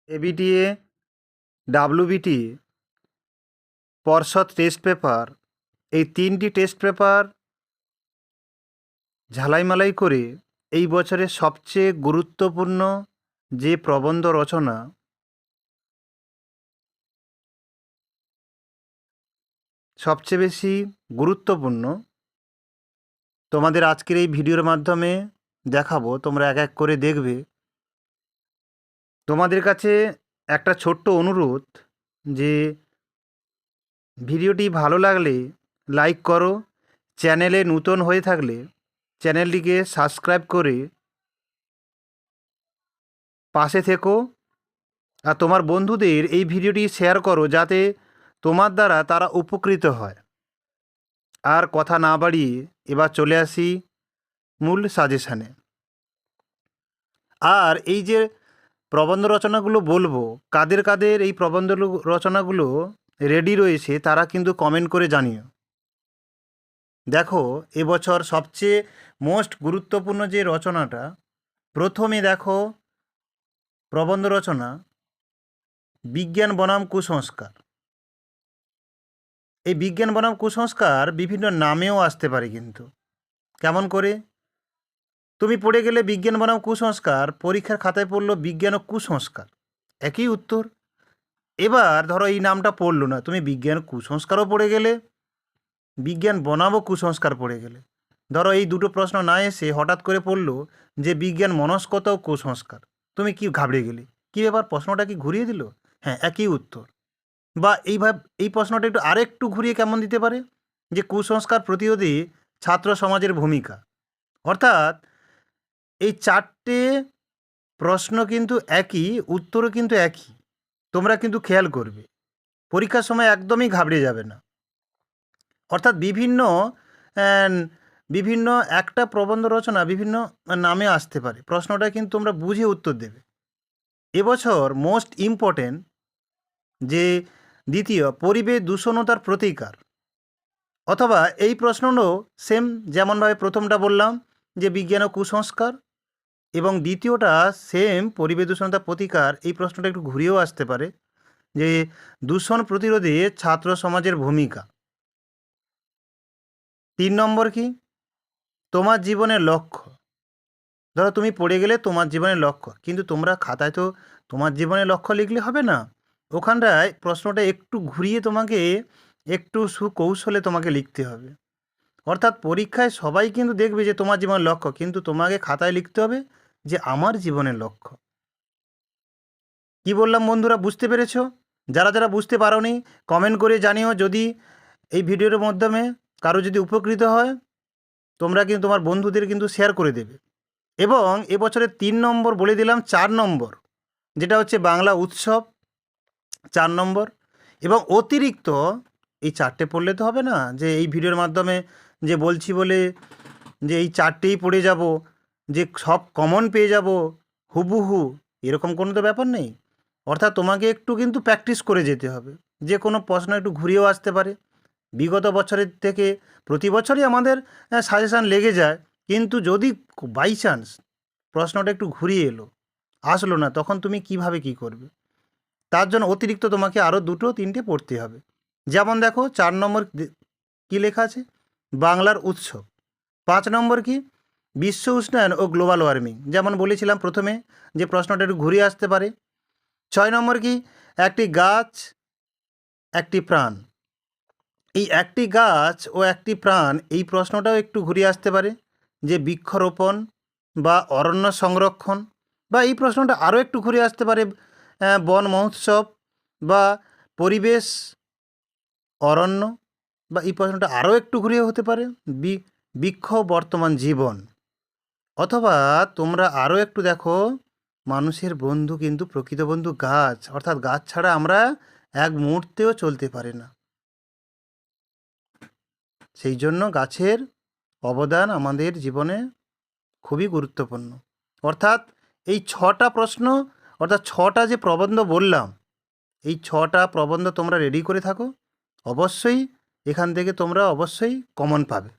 ABTA, WBT, পর্ষদ test paper, এই তিনটি টেস্ট পেপার ঝালাইমালাই করে এই বছরের সবচেয়ে গুরুত্বপূর্ণ যে প্রবন্ধ রচনা, সবচেয়ে বেশি গুরুত্বপূর্ণ, তোমাদের আজকের এই ভিডিওর মাধ্যমে দেখাবো। তোমরা এক এক করে দেখবে। তোমাদের কাছে একটা ছোট্ট অনুরোধ যে ভিডিওটি ভালো লাগলে লাইক করো, চ্যানেলে নতুন হয়ে থাকলে চ্যানেলটিকে সাবস্ক্রাইব করে পাশে থেকো, আর তোমার বন্ধুদের এই ভিডিওটি শেয়ার করো যাতে তোমার দ্বারা তারা উপকৃত হয়। আর কথা না বাড়িয়ে এবার চলে আসি মূল সাজেশানে। আর এই যে প্রবন্ধ রচনাগুলো বলবো, কাদের কাদের এই প্রবন্ধ রচনাগুলো রেডি রয়েছে তারা কিন্তু কমেন্ট করে জানিও। দেখো, এবছর সবচেয়ে মোস্ট গুরুত্বপূর্ণ যে রচনাটা, প্রথমে দেখো প্রবন্ধ রচনা বিজ্ঞান বনাম কুসংস্কার। এই বিজ্ঞান বনাম কুসংস্কার বিভিন্ন নামেও আসতে পারে, কিন্তু কেমন করে? তুমি পড়ে গেলে বিজ্ঞান বনাম কুসংস্কার, পরীক্ষার খাতায় পড়লো বিজ্ঞান ও কুসংস্কার, একই উত্তর। এবার ধরো এই নামটা পড়লো না, তুমি বিজ্ঞান কুসংস্কারও পড়ে গেলে, বিজ্ঞান বনাম ও কুসংস্কার পড়ে গেলে। ধরো এই দুটো প্রশ্ন না এসে হঠাৎ করে পড়লো যে বিজ্ঞান মনস্কতা ও কুসংস্কার, তুমি কি ঘাবড়ে গেলে? কী ব্যাপার, প্রশ্নটা কি ঘুরিয়ে দিল? হ্যাঁ, একই উত্তর। বা এই প্রশ্নটা একটু আরেকটু ঘুরিয়ে কেমন দিতে পারে, যে কুসংস্কার প্রতিরোধে ছাত্র সমাজের ভূমিকা। অর্থাৎ এই চারটে প্রশ্ন কিন্তু একই, উত্তরও কিন্তু একই। তোমরা কিন্তু খেয়াল করবে, পরীক্ষার সময় একদমই ঘাবড়ে যাবে না। অর্থাৎ বিভিন্ন একটা প্রবন্ধ রচনা বিভিন্ন নামে আসতে পারে, প্রশ্নটা কিন্তু তোমরা বুঝে উত্তর দেবে। এবছর মোস্ট ইম্পর্টেন্ট যে দ্বিতীয়, পরিবেশ দূষণতার প্রতিকার। অথবা এই প্রশ্নটাও সেম, যেমনভাবে প্রথমটা বললাম যে বিজ্ঞান ও কুসংস্কার, এবং দ্বিতীয়টা সেম পরিবেশ দূষণতার প্রতিকার। এই প্রশ্নটা একটু ঘুরিয়েও আসতে পারে যে দূষণ প্রতিরোধে ছাত্র সমাজের ভূমিকা। 3 নম্বর কি, তোমার জীবনের লক্ষ্য। ধরো তুমি পড়ে গেলে তোমার জীবনের লক্ষ্য, কিন্তু তোমরা খাতায় তো তোমার জীবনের লক্ষ্য লিখলে হবে না, ওখানটায় প্রশ্নটা একটু ঘুরিয়ে তোমাকে একটু সুকৌশলে তোমাকে লিখতে হবে। অর্থাৎ পরীক্ষায় সবাই কিন্তু দেখবে যে তোমার জীবনের লক্ষ্য, কিন্তু তোমাকে খাতায় লিখতে হবে যে আমার জীবনের লক্ষ্য। কি বললাম বন্ধুরা, বুঝতে পেরেছো? যারা যারা বুঝতে পারোনি কমেন্ট করে জানিও। যদি এই ভিডিওর মাধ্যমে কারো যদি উপকৃত হয়, তোমরা কিন্তু তোমার বন্ধুদের কিন্তু শেয়ার করে দেবে। এবং এবছরের 3 নম্বর বলে দিলাম, 4 নম্বর যেটা হচ্ছে বাংলা উৎসব, 4 নম্বর। এবং অতিরিক্ত এই 4টে পড়লে তো হবে না, যে এই ভিডিওর মাধ্যমে যে বলছি বলে যে এই 4টেই পড়ে যাব, যে সব কমন পেয়ে যাব হুবহু, এরকম কোনো তো ব্যাপার নেই। অর্থাৎ তোমাকে একটু কিন্তু প্র্যাকটিস করে যেতে হবে। যে কোনো প্রশ্ন একটু ঘুরিয়েও আসতে পারে। বিগত বছরের থেকে প্রতি বছরই আমাদের সাজেশান লেগে যায়, কিন্তু যদি বাই চান্স প্রশ্নটা একটু ঘুরিয়ে আসলো না, তখন তুমি কিভাবে কি করবে? তার জন্য অতিরিক্ত তোমাকে আরও 2-3টে পড়তে হবে। যেমন দেখো 4 নম্বর কী লেখা আছে, বাংলার উৎসব। 5 নম্বর কি, বিশ্ব উষ্ণায়ন ও গ্লোবাল ওয়ার্মিং, যেমন বলেছিলাম প্রথমে যে প্রশ্নটা একটু ঘুরিয়ে আসতে পারে। 6 নম্বর কি, একটি গাছ একটি প্রাণ। এই একটি গাছ ও একটি প্রাণ, এই প্রশ্নটাও একটু ঘুরিয়ে আসতে পারে, যে বৃক্ষরোপণ বা অরণ্য সংরক্ষণ। বা এই প্রশ্নটা আরও একটু ঘুরে আসতে পারে, বন মহোৎসব বা পরিবেশ অরণ্য। বা এই প্রশ্নটা আরও একটু ঘুরিয়ে হতে পারে, বৃক্ষ বর্তমান জীবন। অথবা তোমরা আরও একটু দেখো, মানুষের বন্ধু কিন্তু প্রকৃত বন্ধু গাছ, অর্থাৎ গাছ ছাড়া আমরা এক মুহূর্তেও চলতে পারি না। সেই জন্য গাছের অবদান আমাদের জীবনে খুবই গুরুত্বপূর্ণ। অর্থাৎ এই 6টা প্রশ্ন, অর্থাৎ 6টা যে প্রবন্ধ বললাম, এই 6টা প্রবন্ধ তোমরা রেডি করে থাকো। অবশ্যই এখান থেকে তোমরা অবশ্যই কমন পাবে।